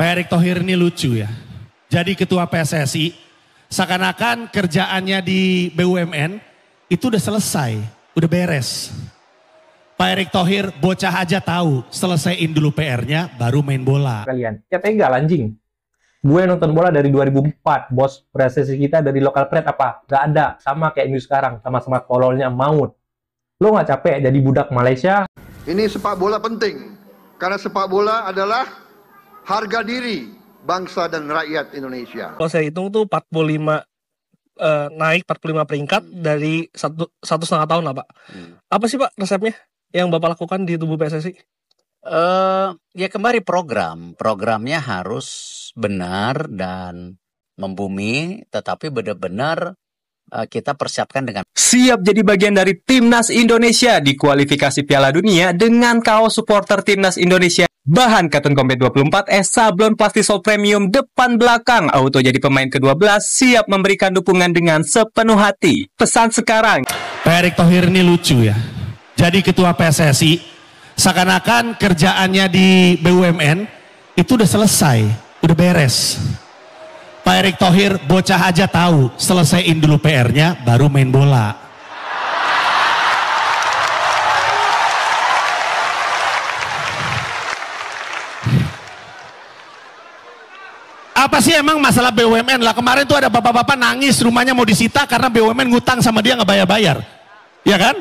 Pak Erick Thohir ini lucu ya. Jadi ketua PSSI, seakan-akan kerjaannya di BUMN itu udah selesai, udah beres. Pak Erick Thohir bocah aja tahu, selesaiin dulu PR-nya baru main bola. Kalian, ya tegal anjing. Gue nonton bola dari 2004, bos. Prestasi kita dari lokal pret apa? Gak ada, sama kayak ini sekarang, sama-sama kololnya maut. Lo gak capek jadi budak Malaysia? Ini sepak bola penting, karena sepak bola adalah harga diri bangsa dan rakyat Indonesia. Kalau saya hitung tuh 45 naik 45 peringkat dari satu setengah tahun lah Pak. Apa sih Pak resepnya yang Bapak lakukan di tubuh PSSI? Ya kembali programnya harus benar dan membumi, tetapi benar-benar kita persiapkan dengan siap jadi bagian dari Timnas Indonesia di kualifikasi Piala Dunia dengan kaos supporter Timnas Indonesia. Bahan Cotton Combat 24S, sablon plastisol premium depan belakang, auto jadi pemain ke-12, siap memberikan dukungan dengan sepenuh hati. Pesan sekarang. Pak Erick Thohir ini lucu ya. Jadi ketua PSSI, seakan-akan kerjaannya di BUMN itu udah selesai, udah beres. Pak Erick Thohir bocah aja tahu, selesaiin dulu PR-nya baru main bola. Apa sih emang masalah BUMN lah? Kemarin tuh ada bapak-bapak nangis rumahnya mau disita karena BUMN ngutang sama dia nggak bayar-bayar. Ya kan?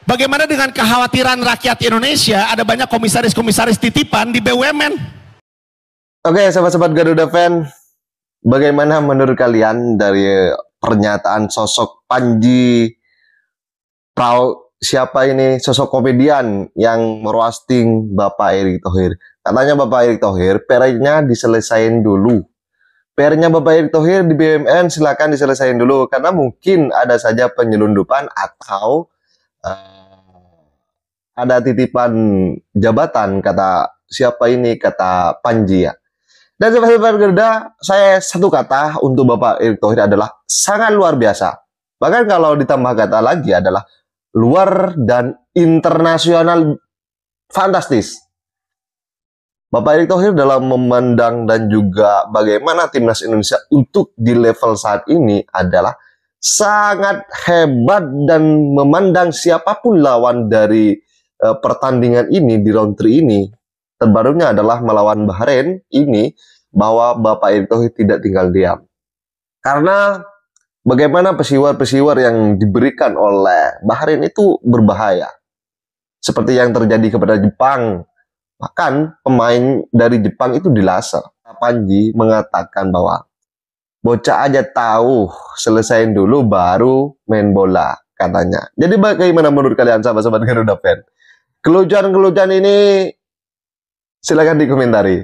Bagaimana dengan kekhawatiran rakyat Indonesia? Ada banyak komisaris-komisaris titipan di BUMN. Oke, sahabat-sahabat Garuda Fan, bagaimana menurut kalian dari pernyataan sosok Panji siapa ini sosok komedian yang meroasting Bapak Erick Thohir? Katanya Bapak Erick Thohir PR-nya diselesain dulu. PR-nya Bapak Erick Thohir di BUMN silakan diselesain dulu karena mungkin ada saja penyelundupan atau ada titipan jabatan, kata siapa ini, kata Panji ya. Dan sahabat Garuda, saya satu kata untuk Bapak Erick Thohir adalah sangat luar biasa. Bahkan kalau ditambah kata lagi adalah luar dan internasional fantastis. Bapak Erick Thohir dalam memandang dan juga bagaimana Timnas Indonesia untuk di level saat ini adalah sangat hebat dan memandang siapapun lawan dari pertandingan ini di round 3 ini. Terbarunya adalah melawan Bahrain ini, bahwa Bapak Erick Thohir tidak tinggal diam. Karena bagaimana pesiwar-pesiwar yang diberikan oleh Bahrain itu berbahaya. Seperti yang terjadi kepada Jepang. Bahkan pemain dari Jepang itu dilaser. Panji mengatakan bahwa bocah aja tahu, selesaiin dulu baru main bola, katanya. Jadi bagaimana menurut kalian sahabat-sahabat Garuda Fan? Kelucuan-kelucuan ini silakan dikomentari.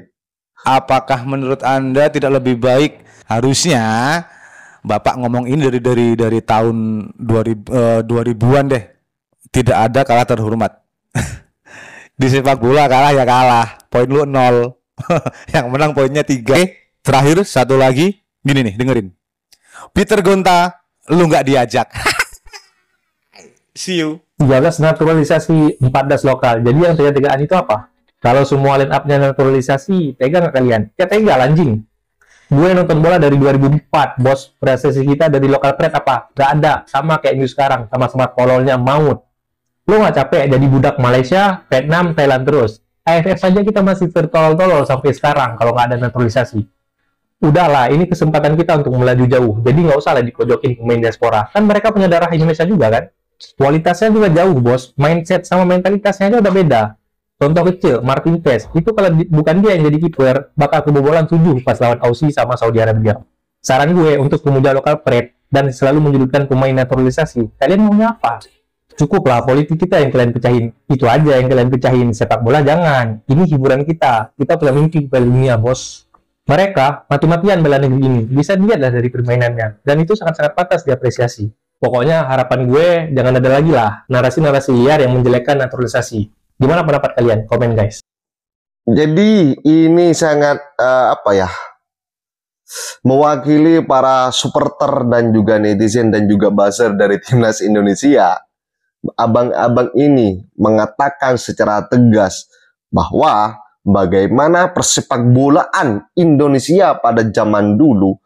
Apakah menurut Anda tidak lebih baik harusnya Bapak ngomong ini dari tahun 2000-an deh. Tidak ada kalah terhormat. Di sepak bola kalah ya kalah. Poin lu 0. Yang menang poinnya 3. Terakhir satu lagi. Gini nih, dengerin. Peter Gonta, lu nggak diajak. See you. 13 naturalisasi, 14 lokal. Jadi yang tiga-tigaan itu apa? Kalau semua line up-nya naturalisasi, tega nggak kalian? Ya tegal anjing. Gue nonton bola dari 2004, bos. Prestasi kita dari lokal pret apa? Gak ada, sama kayak ini sekarang, sama-sama kololnya maut. Lo nggak capek jadi budak Malaysia, Vietnam, Thailand terus? AFF saja kita masih tertolol-tolol sampai sekarang kalau nggak ada naturalisasi. Udahlah, ini kesempatan kita untuk melaju jauh. Jadi nggak usah lah dipojokin pemain diaspora. Kan mereka punya darah Indonesia juga kan? Kualitasnya juga jauh, bos. Mindset sama mentalitasnya aja udah beda. Contoh kecil, Martin Paes. Itu kalau bukan dia yang jadi kiper, bakal kebobolan 7 pas lawan Aussie sama Saudi Arabia. Saran gue untuk pemuda lokal pret dan selalu menjulurkan pemain naturalisasi. Kalian maunya apa? Cukuplah politik kita yang kalian pecahin. Itu aja yang kalian pecahin. Sepak bola jangan. Ini hiburan kita. Kita punya mimpi Piala Dunia, bos. Mereka mati-matian bela negeri ini. Bisa dilihatlah dari permainannya. Dan itu sangat-sangat pantas diapresiasi. Pokoknya harapan gue jangan ada lagi lah narasi-narasi liar yang menjelekkan naturalisasi. Gimana pendapat kalian? Komen guys. Jadi ini sangat mewakili para supporter dan juga netizen dan juga buzzer dari Timnas Indonesia. Abang-abang ini mengatakan secara tegas bahwa bagaimana persepak bolaan Indonesia pada zaman dulu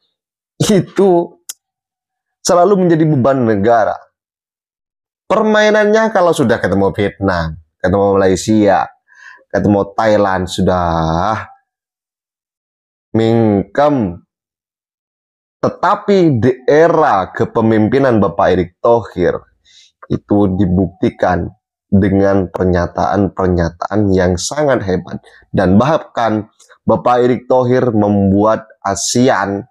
itu selalu menjadi beban negara. Permainannya kalau sudah ketemu Vietnam, ketemu Malaysia, ketemu Thailand, sudah mingkem. Tetapi di era kepemimpinan Bapak Erick Thohir itu dibuktikan dengan pernyataan-pernyataan yang sangat hebat. Dan bahkan Bapak Erick Thohir membuat Asia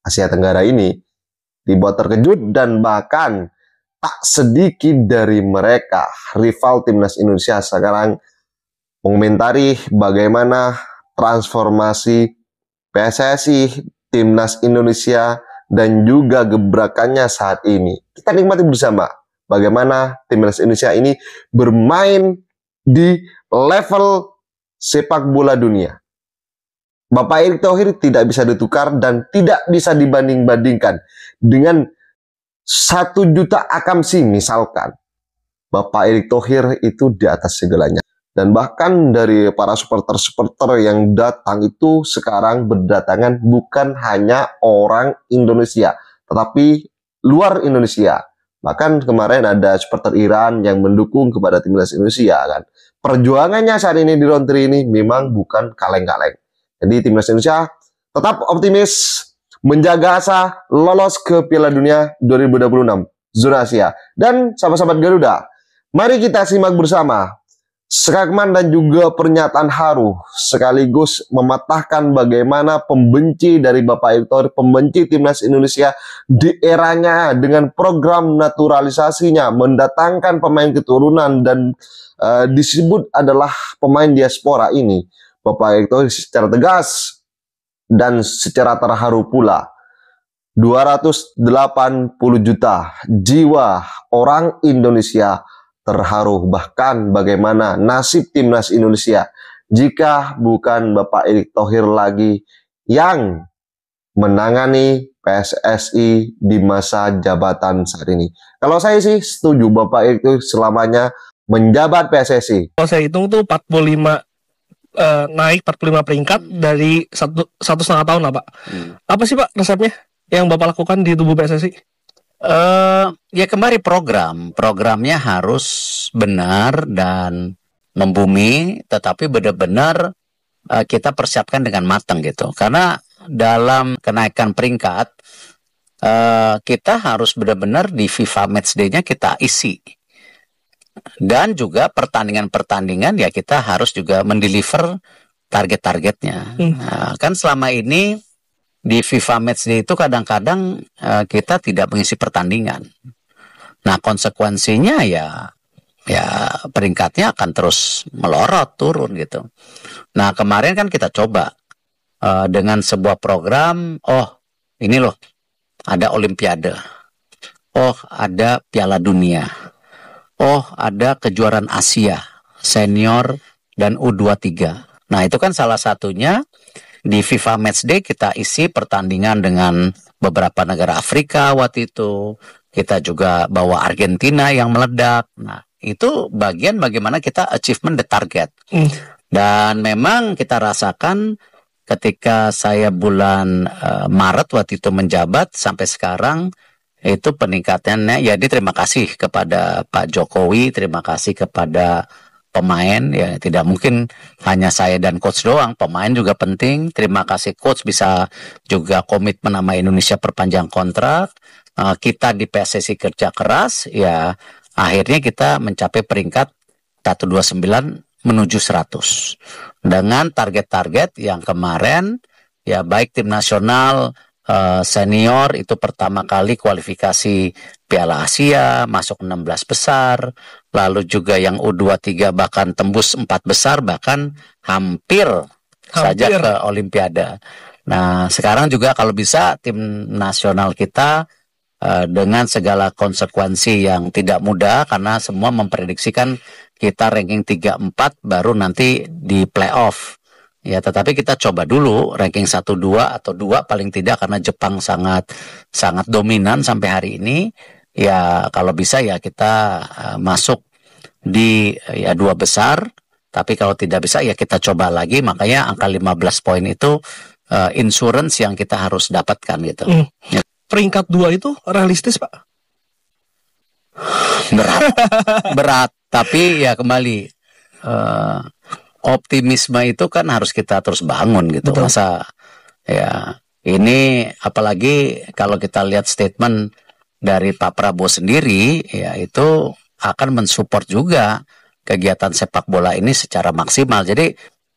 Tenggara ini dibuat terkejut, dan bahkan tak sedikit dari mereka rival timnas Indonesia sekarang mengomentari bagaimana transformasi PSSI, timnas Indonesia, dan juga gebrakannya saat ini. Kita nikmati bersama bagaimana timnas Indonesia ini bermain di level sepak bola dunia. Bapak Erick Thohir tidak bisa ditukar dan tidak bisa dibanding-bandingkan dengan 1 juta akamsi misalkan. Bapak Erick Thohir itu di atas segalanya. Dan bahkan dari para supporter-supporter yang datang itu sekarang berdatangan bukan hanya orang Indonesia, tetapi luar Indonesia. Bahkan kemarin ada supporter Iran yang mendukung kepada timnas Indonesia kan. Perjuangannya saat ini di round 3 ini memang bukan kaleng-kaleng. Jadi timnas Indonesia tetap optimis menjaga asa lolos ke Piala Dunia 2026 zona Asia. Dan sahabat-sahabat Garuda, mari kita simak bersama segmen dan juga pernyataan haru sekaligus mematahkan bagaimana pembenci dari Bapak Erick Thohir, pembenci timnas Indonesia di eranya dengan program naturalisasinya, mendatangkan pemain keturunan dan disebut adalah pemain diaspora ini. Bapak Erick Thohir secara tegas dan secara terharu pula, 280 juta jiwa orang Indonesia terharu, bahkan bagaimana nasib timnas Indonesia jika bukan Bapak Erick Thohir lagi yang menangani PSSI di masa jabatan saat ini. Kalau saya sih setuju Bapak Erick Thohir selamanya menjabat PSSI. Kalau saya hitung tuh 45 naik 45 peringkat dari 1,5 tahun lah Pak. Apa sih Pak resepnya yang Bapak lakukan di tubuh PSSI? Ya kembali programnya harus benar dan membumi, tetapi benar-benar kita persiapkan dengan matang gitu. Karena dalam kenaikan peringkat kita harus benar-benar di FIFA Matchday-nya kita isi. Dan juga pertandingan-pertandingan ya kita harus juga mendeliver target-targetnya. Nah, kan selama ini di FIFA Matchday itu kadang-kadang kita tidak mengisi pertandingan. Nah konsekuensinya ya peringkatnya akan terus melorot turun gitu. Nah kemarin kan kita coba dengan sebuah program, ini loh ada Olimpiade, ada Piala Dunia, ada kejuaraan Asia senior dan U23. Nah itu kan salah satunya di FIFA Matchday kita isi pertandingan dengan beberapa negara Afrika waktu itu. Kita juga bawa Argentina yang meledak. Nah itu bagian bagaimana kita achievement the target. Dan memang kita rasakan ketika saya bulan Maret waktu itu menjabat sampai sekarang itu peningkatannya. Jadi terima kasih kepada Pak Jokowi, terima kasih kepada pemain, ya tidak mungkin hanya saya dan coach doang, pemain juga penting. Terima kasih coach bisa juga komitmen sama Indonesia perpanjang kontrak. Kita di PSSI kerja keras, ya akhirnya kita mencapai peringkat 129 menuju 100 dengan target-target yang kemarin ya baik tim nasional senior itu pertama kali kualifikasi Piala Asia masuk 16 besar, lalu juga yang U23 bahkan tembus 4 besar, bahkan hampir saja ke Olimpiade. Nah sekarang juga kalau bisa tim nasional kita dengan segala konsekuensi yang tidak mudah karena semua memprediksikan kita ranking 3-4 baru nanti di playoff. Ya, tetapi kita coba dulu ranking 1-2 atau 2 paling tidak karena Jepang sangat dominan sampai hari ini. Ya, kalau bisa ya kita masuk di ya 2 besar. Tapi kalau tidak bisa ya kita coba lagi. Makanya angka 15 poin itu insurance yang kita harus dapatkan gitu. Ya. Peringkat 2 itu realistis, Pak? Berat. Tapi ya kembali optimisme itu kan harus kita terus bangun gitu. Betul. Masa ya ini apalagi kalau kita lihat statement dari Pak Prabowo sendiri, ya itu akan mensupport juga kegiatan sepak bola ini secara maksimal. Jadi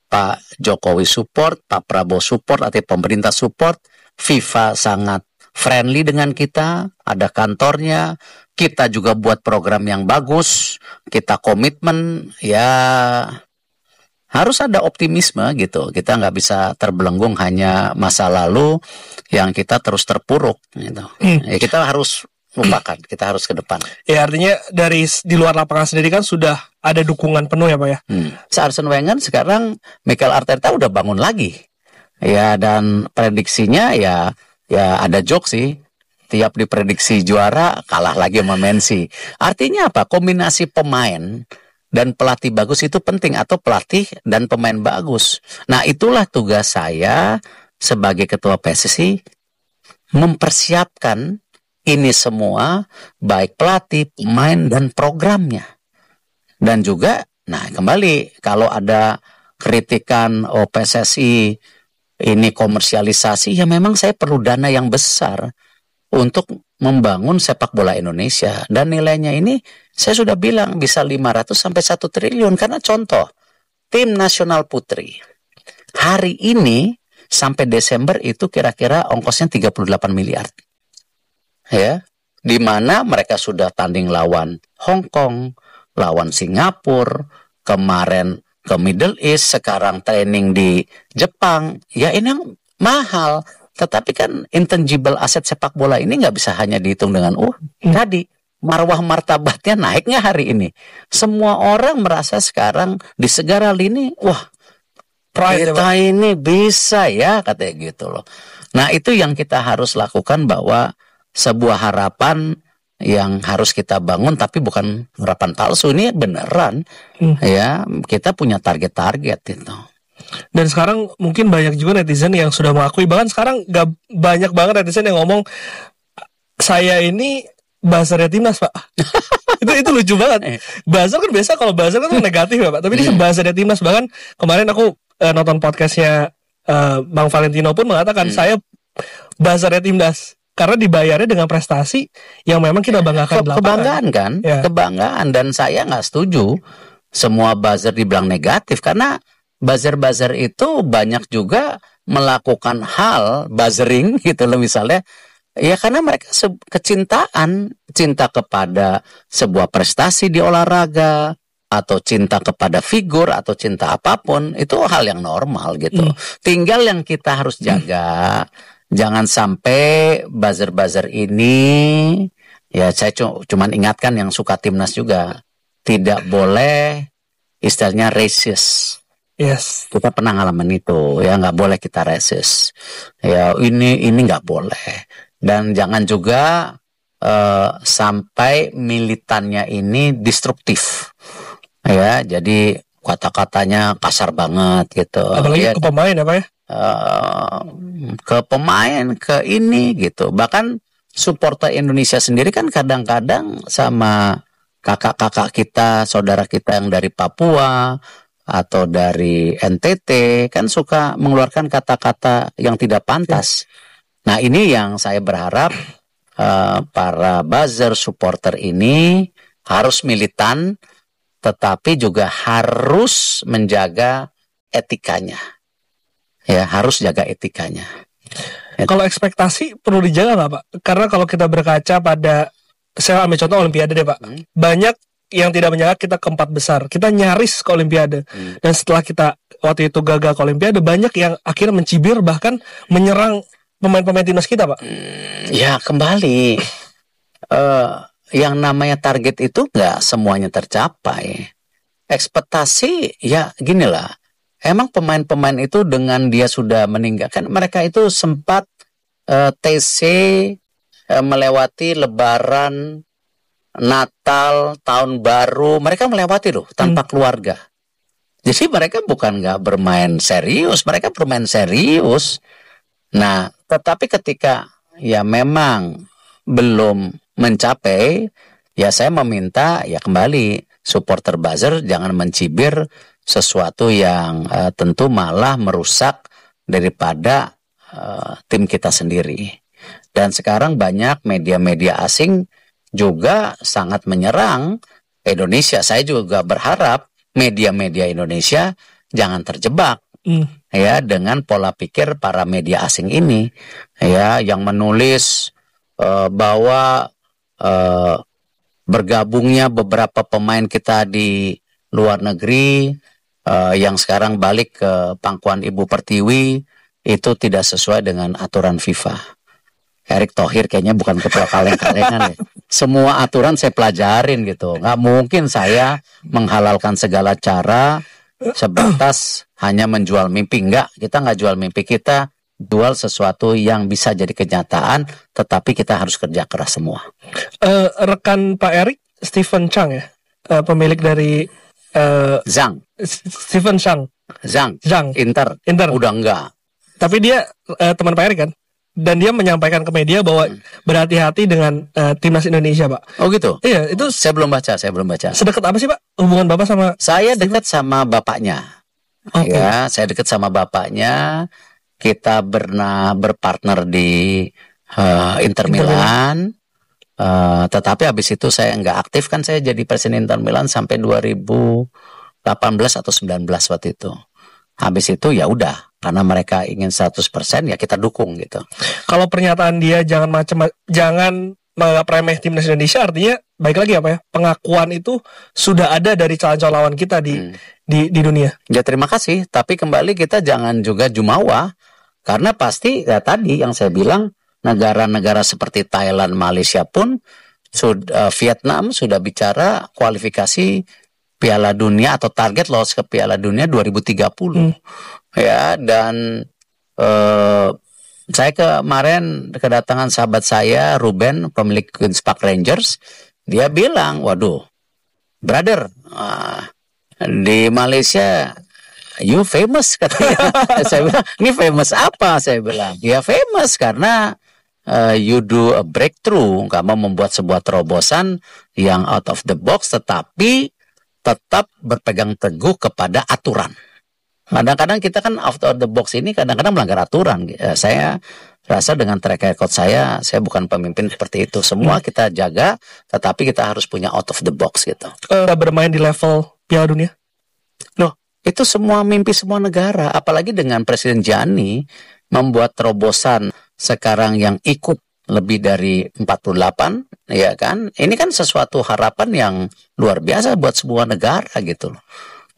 Pak Jokowi support, Pak Prabowo support, atau pemerintah support, FIFA sangat friendly dengan kita, ada kantornya, kita juga buat program yang bagus, kita komitmen, ya harus ada optimisme gitu. Kita nggak bisa terbelenggung hanya masa lalu yang kita terus terpuruk gitu. Ya, kita harus lupakan, kita harus ke depan. Ya artinya dari di luar lapangan sendiri kan sudah ada dukungan penuh ya Pak ya. Arsene Wenger sekarang Mikel Arteta udah bangun lagi. Ya dan prediksinya ya ada joke sih. Tiap diprediksi juara kalah lagi sama Man City. Artinya apa? Kombinasi pemain dan pelatih bagus itu penting, atau pelatih dan pemain bagus. Nah, itulah tugas saya sebagai ketua PSSI, mempersiapkan ini semua, baik pelatih, pemain, dan programnya. Dan juga, nah kembali, kalau ada kritikan PSSI ini komersialisasi, ya memang saya perlu dana yang besar untuk membangun sepak bola Indonesia. Dan nilainya ini, saya sudah bilang, bisa 500 sampai 1 triliun. Karena contoh, tim nasional putri, hari ini, sampai Desember itu kira-kira ongkosnya 38 miliar. Ya, di mana mereka sudah tanding lawan Hong Kong, lawan Singapura, kemarin ke Middle East, sekarang training di Jepang. Ya ini yang mahal, tetapi kan intangible aset sepak bola ini nggak bisa hanya dihitung dengan tadi marwah martabatnya naik nggak hari ini. Semua orang merasa sekarang di segala lini, wah kita ini bisa ya, katanya gitu loh. Nah itu yang kita harus lakukan, bahwa sebuah harapan yang harus kita bangun, tapi bukan harapan palsu, ini beneran. Ya, kita punya target-target itu. Dan sekarang mungkin banyak juga netizen yang sudah mengakui, bahkan sekarang gak banyak banget netizen yang ngomong, saya ini buzzernya timnas Pak. itu lucu banget. Buzzer kan biasa, kalau buzzer kan negatif ya Pak, tapi ini buzzernya timnas. Bahkan kemarin aku nonton podcastnya Bang Valentino pun mengatakan, saya buzzernya timnas karena dibayarnya dengan prestasi yang memang kita banggakan. Kebanggaan kan, ya. Kebanggaan. Dan saya nggak setuju semua buzzer dibilang negatif, karena buzzer-buzzer itu banyak juga melakukan hal buzzering gitu loh, misalnya ya karena mereka cinta kepada sebuah prestasi di olahraga, atau cinta kepada figur, atau cinta apapun, itu hal yang normal gitu. Tinggal yang kita harus jaga, jangan sampai buzzer-buzzer ini, ya saya cuman ingatkan yang suka timnas juga, tidak boleh istilahnya racist. Yes. Kita pernah ngalamin itu, ya nggak boleh kita racist. Ya ini nggak boleh. Dan jangan juga sampai militannya ini destruktif. Ya, jadi kata-katanya kasar banget gitu. Apalagi ya, ke pemain apa ya? Ke pemain, ke ini gitu. Bahkan supporter Indonesia sendiri kan kadang-kadang sama kakak-kakak kita, saudara kita yang dari Papua atau dari NTT kan suka mengeluarkan kata-kata yang tidak pantas. Nah ini yang saya berharap para buzzer supporter ini harus militan, tetapi juga harus menjaga etikanya. Ya, harus jaga etikanya. Kalau ekspektasi perlu dijaga nggak Pak? Karena kalau kita berkaca pada, saya ambil contoh Olimpiade deh Pak. Banyak yang tidak menjaga kita ke 4 besar. Kita nyaris ke Olimpiade. Dan setelah kita waktu itu gagal ke Olimpiade, banyak yang akhirnya mencibir, bahkan menyerang pemain-pemain timnas kita Pak. Ya kembali, yang namanya target itu nggak semuanya tercapai. Ekspektasi ya gini lah. Emang pemain-pemain itu dengan dia sudah meninggalkan, mereka itu sempat TC melewati Lebaran, Natal, Tahun Baru, mereka melewati loh tanpa keluarga. Jadi mereka bukan nggak bermain serius, mereka bermain serius. Nah, tetapi ketika ya memang belum mencapai, ya saya meminta ya kembali supporter buzzer jangan mencibir sesuatu yang tentu malah merusak daripada tim kita sendiri. Dan sekarang banyak media-media asing juga sangat menyerang Indonesia. Saya juga berharap media-media Indonesia jangan terjebak ya dengan pola pikir para media asing ini ya, yang menulis bahwa bergabungnya beberapa pemain kita di luar negeri yang sekarang balik ke pangkuan Ibu Pertiwi itu tidak sesuai dengan aturan FIFA. Erick Thohir kayaknya bukan ketua kaleng-kalengan ya. Semua aturan saya pelajarin gitu. Nggak mungkin saya menghalalkan segala cara sebatas hanya menjual mimpi. Enggak, kita nggak jual mimpi, kita jual sesuatu yang bisa jadi kenyataan, tetapi kita harus kerja keras semua. Rekan Pak Erick, Stephen Chang ya, pemilik dari Zhang. Stephen Chang. Zhang. Inter. Udah enggak. Tapi dia teman Pak Erick kan? Dan dia menyampaikan ke media bahwa berhati-hati dengan timnas Indonesia, Pak. Oh gitu? Iya, itu saya belum baca. Sedekat apa sih, Pak? Hubungan Bapak sama... Saya dekat sama bapaknya. Okay. Ya, saya dekat sama bapaknya. Kita pernah berpartner di Inter Milan. Tetapi habis itu saya nggak aktif, kan saya jadi presiden Inter Milan sampai 2018 atau 19 waktu itu. Habis itu ya udah. Karena mereka ingin 100% ya kita dukung gitu. Kalau pernyataan dia jangan menganggap remeh timnas Indonesia, artinya baik lagi apa ya? Pengakuan itu sudah ada dari calon-calon lawan kita di dunia. Ya terima kasih, tapi kembali kita jangan juga jumawa, karena pasti ya tadi yang saya bilang negara-negara seperti Thailand, Malaysia pun Vietnam sudah bicara kualifikasi Piala Dunia atau target lolos ke Piala Dunia 2030. Ya, dan saya kemarin kedatangan sahabat saya Ruben, pemilik Queen's Park Rangers. Dia bilang, waduh brother, di Malaysia you famous katanya. Saya bilang, ini famous apa? Saya bilang, ya famous karena you do a breakthrough, kamu membuat sebuah terobosan yang out of the box, tetapi tetap berpegang teguh kepada aturan. Kadang-kadang kita kan out of the box ini kadang-kadang melanggar aturan. Saya rasa dengan track record saya bukan pemimpin seperti itu. Semua kita jaga, tetapi kita harus punya out of the box gitu. Bermain di level Piala Dunia? Loh, itu semua mimpi semua negara. Apalagi dengan Presiden Gianni membuat terobosan sekarang yang ikut lebih dari 48, ya kan? Ini kan sesuatu harapan yang luar biasa buat sebuah negara gitu loh.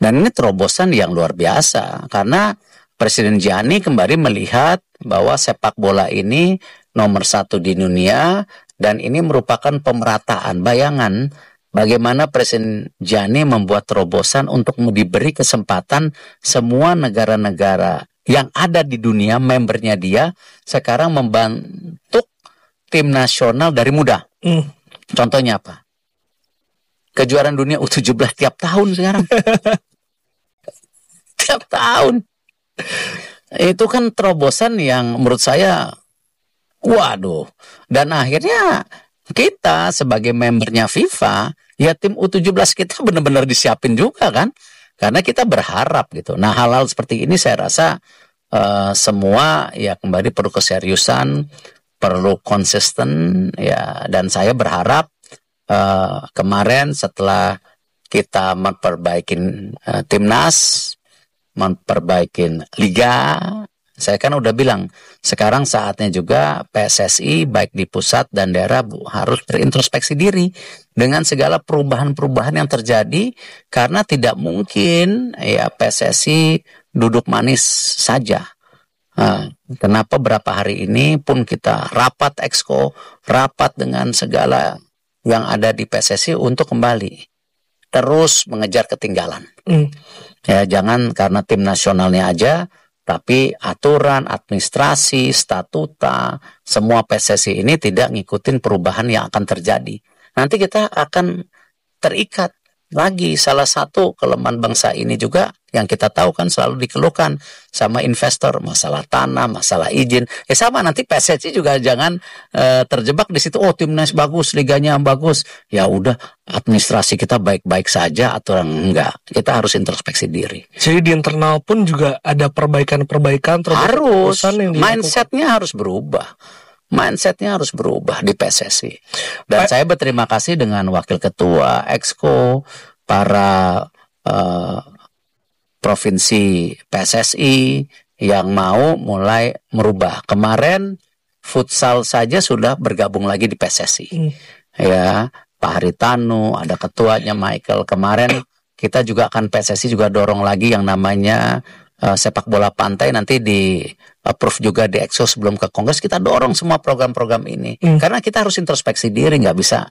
Dan ini terobosan yang luar biasa karena Presiden Gianni kembali melihat bahwa sepak bola ini nomor 1 di dunia dan ini merupakan pemerataan. Bayangan bagaimana Presiden Gianni membuat terobosan untuk diberi kesempatan semua negara-negara yang ada di dunia, membernya dia, sekarang membentuk tim nasional dari muda. Contohnya apa? Kejuaraan dunia U17 tiap tahun sekarang. Tiap tahun. Itu kan terobosan yang menurut saya waduh. Dan akhirnya kita sebagai membernya FIFA, ya tim U17 kita benar-benar disiapin juga kan. Karena kita berharap gitu. Nah, hal-hal seperti ini saya rasa semua ya kembali perlu keseriusan, perlu konsisten ya, dan saya berharap kemarin setelah kita memperbaikin timnas, memperbaikin liga, saya kan udah bilang sekarang saatnya juga PSSI baik di pusat dan daerah harus berintrospeksi diri dengan segala perubahan-perubahan yang terjadi, karena tidak mungkin ya PSSI duduk manis saja. Kenapa berapa hari ini pun kita rapat exco, rapat dengan segala yang ada di PSSI untuk kembali terus mengejar ketinggalan. Ya, jangan karena tim nasionalnya aja, tapi aturan, administrasi, statuta, semua PSSI ini tidak ngikutin perubahan yang akan terjadi. Nanti kita akan terikat lagi salah satu kelemahan bangsa ini juga yang kita tahu kan selalu dikeluhkan sama investor, masalah tanah, masalah izin. Sama nanti PSSI juga jangan terjebak di situ. Oh, timnas bagus, liganya bagus. Ya udah, administrasi kita baik-baik saja atau enggak. Kita harus introspeksi diri. Jadi di internal pun juga ada perbaikan-perbaikan. Harus, mindsetnya harus berubah. Mindsetnya harus berubah di PSSI. Dan saya berterima kasih dengan Wakil Ketua, Exco, para provinsi PSSI yang mau mulai merubah. Kemarin futsal saja sudah bergabung lagi di PSSI. Ya, Pak Haritanu, ada ketuanya Michael. Kemarin kita juga akan PSSI juga dorong lagi yang namanya sepak bola pantai, nanti di approve juga di Exco sebelum ke Kongres. Kita dorong semua program-program ini karena kita harus introspeksi diri, nggak bisa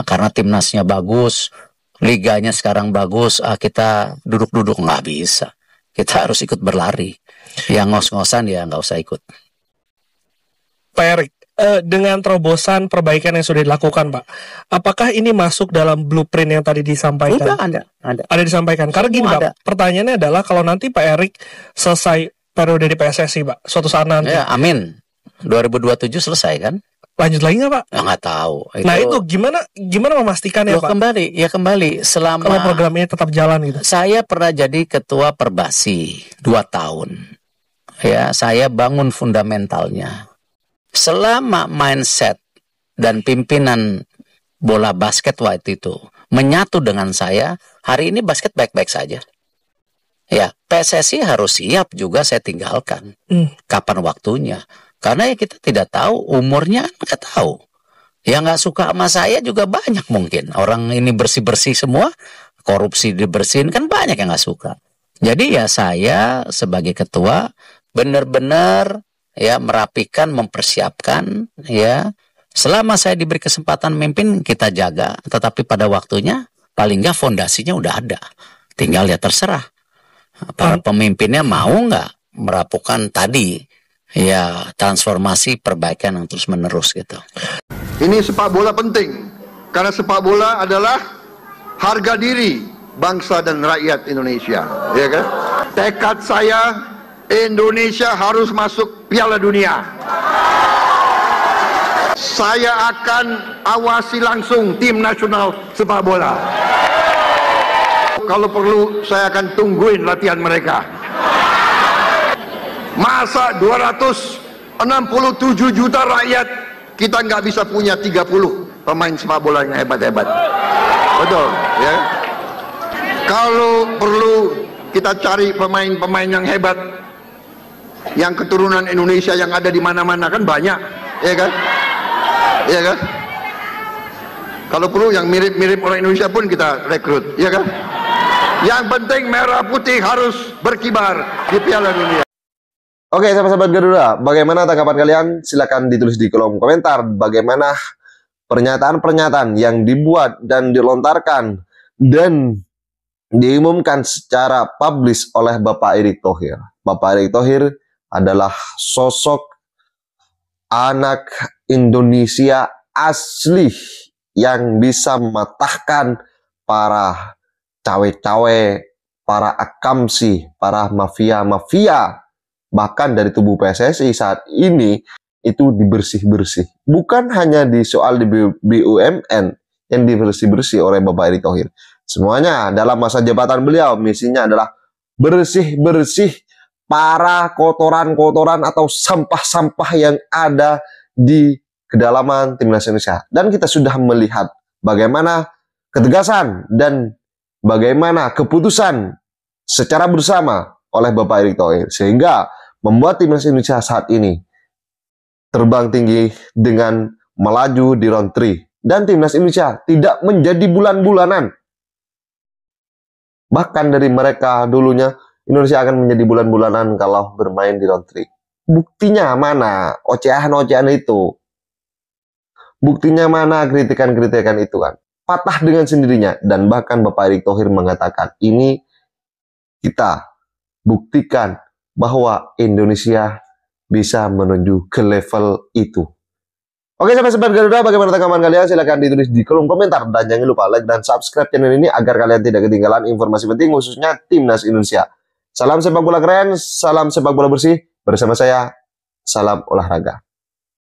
karena timnasnya bagus, liganya sekarang bagus, kita duduk-duduk, nggak bisa. Kita harus ikut berlari. Yang ngos-ngosan ya nggak usah ikut. Pak Erik, dengan terobosan perbaikan yang sudah dilakukan, Pak, apakah ini masuk dalam blueprint yang tadi disampaikan? Udah ada Disampaikan. Karena gini, Pak, pertanyaannya adalah kalau nanti Pak Erik selesai periode di PSSI, Pak, suatu saat nanti. Ya, amin. 2027 selesai kan? Lanjut lagi nggak, Pak? Ya, nggak tahu. Nah itu gimana memastikannya, Pak? Kembali selama kalau program ini tetap jalan gitu. Saya pernah jadi ketua Perbasi 2 tahun. Ya, saya bangun fundamentalnya. Selama mindset dan pimpinan bola basket waktu itu menyatu dengan saya, hari ini basket baik-baik saja. Ya, PSSI harus siap juga saya tinggalkan. Kapan waktunya? Karena ya kita tidak tahu, umurnya nggak tahu. Yang nggak suka sama saya juga banyak mungkin. Orang ini bersih-bersih semua, korupsi dibersihin, kan banyak yang nggak suka. Jadi ya saya sebagai ketua benar-benar ya merapikan, mempersiapkan, ya selama saya diberi kesempatan memimpin kita jaga, tetapi pada waktunya paling nggak fondasinya udah ada, tinggal ya terserah para pemimpinnya mau nggak merapukan tadi ya transformasi perbaikan yang terus menerus gitu. Ini sepak bola penting karena sepak bola adalah harga diri bangsa dan rakyat Indonesia, ya kan? Tekad saya, Indonesia harus masuk Piala Dunia. Saya akan awasi langsung tim nasional sepak bola. Kalau perlu saya akan tungguin latihan mereka. Masa 267 juta rakyat kita nggak bisa punya 30 pemain sepak bola yang hebat-hebat. Betul, ya. Kalau perlu kita cari pemain-pemain yang hebat, yang keturunan Indonesia yang ada di mana-mana kan banyak, ya kan? Ya kan? Kalau perlu yang mirip-mirip orang Indonesia pun kita rekrut, ya kan? Yang penting merah putih harus berkibar di Piala Dunia. Oke, sahabat-sahabat Garuda, bagaimana tanggapan kalian? Silakan ditulis di kolom komentar. Bagaimana pernyataan-pernyataan yang dibuat dan dilontarkan dan diumumkan secara publis oleh Bapak Erick Thohir. Bapak Erick Thohir adalah sosok anak Indonesia asli yang bisa mematahkan para cawe-cawe, para akamsi, para mafia-mafia, bahkan dari tubuh PSSI saat ini itu dibersih-bersih. Bukan hanya di soal di BUMN yang dibersih-bersih oleh Bapak Erick Thohir. Semuanya dalam masa jabatan beliau, misinya adalah bersih-bersih para kotoran-kotoran atau sampah-sampah yang ada di kedalaman timnas Indonesia. Dan kita sudah melihat bagaimana ketegasan dan bagaimana keputusan secara bersama oleh Bapak Erick Thohir, sehingga membuat timnas Indonesia saat ini terbang tinggi dengan melaju di round 3. Dan timnas Indonesia tidak menjadi bulan-bulanan. Bahkan dari mereka dulunya, Indonesia akan menjadi bulan-bulanan kalau bermain di round 3. Buktinya mana? Ocehan-ocehan itu. Buktinya mana kritikan-kritikan itu kan? Patah dengan sendirinya. Dan bahkan Bapak Erick Thohir mengatakan, ini kita buktikan bahwa Indonesia bisa menuju ke level itu. Oke, sampai sebar Garuda, bagaimana tanggapan kalian? Silahkan ditulis di kolom komentar. Dan jangan lupa like dan subscribe channel ini agar kalian tidak ketinggalan informasi penting khususnya Timnas Indonesia. Salam sepak bola keren, salam sepak bola bersih. Bersama saya, salam olahraga.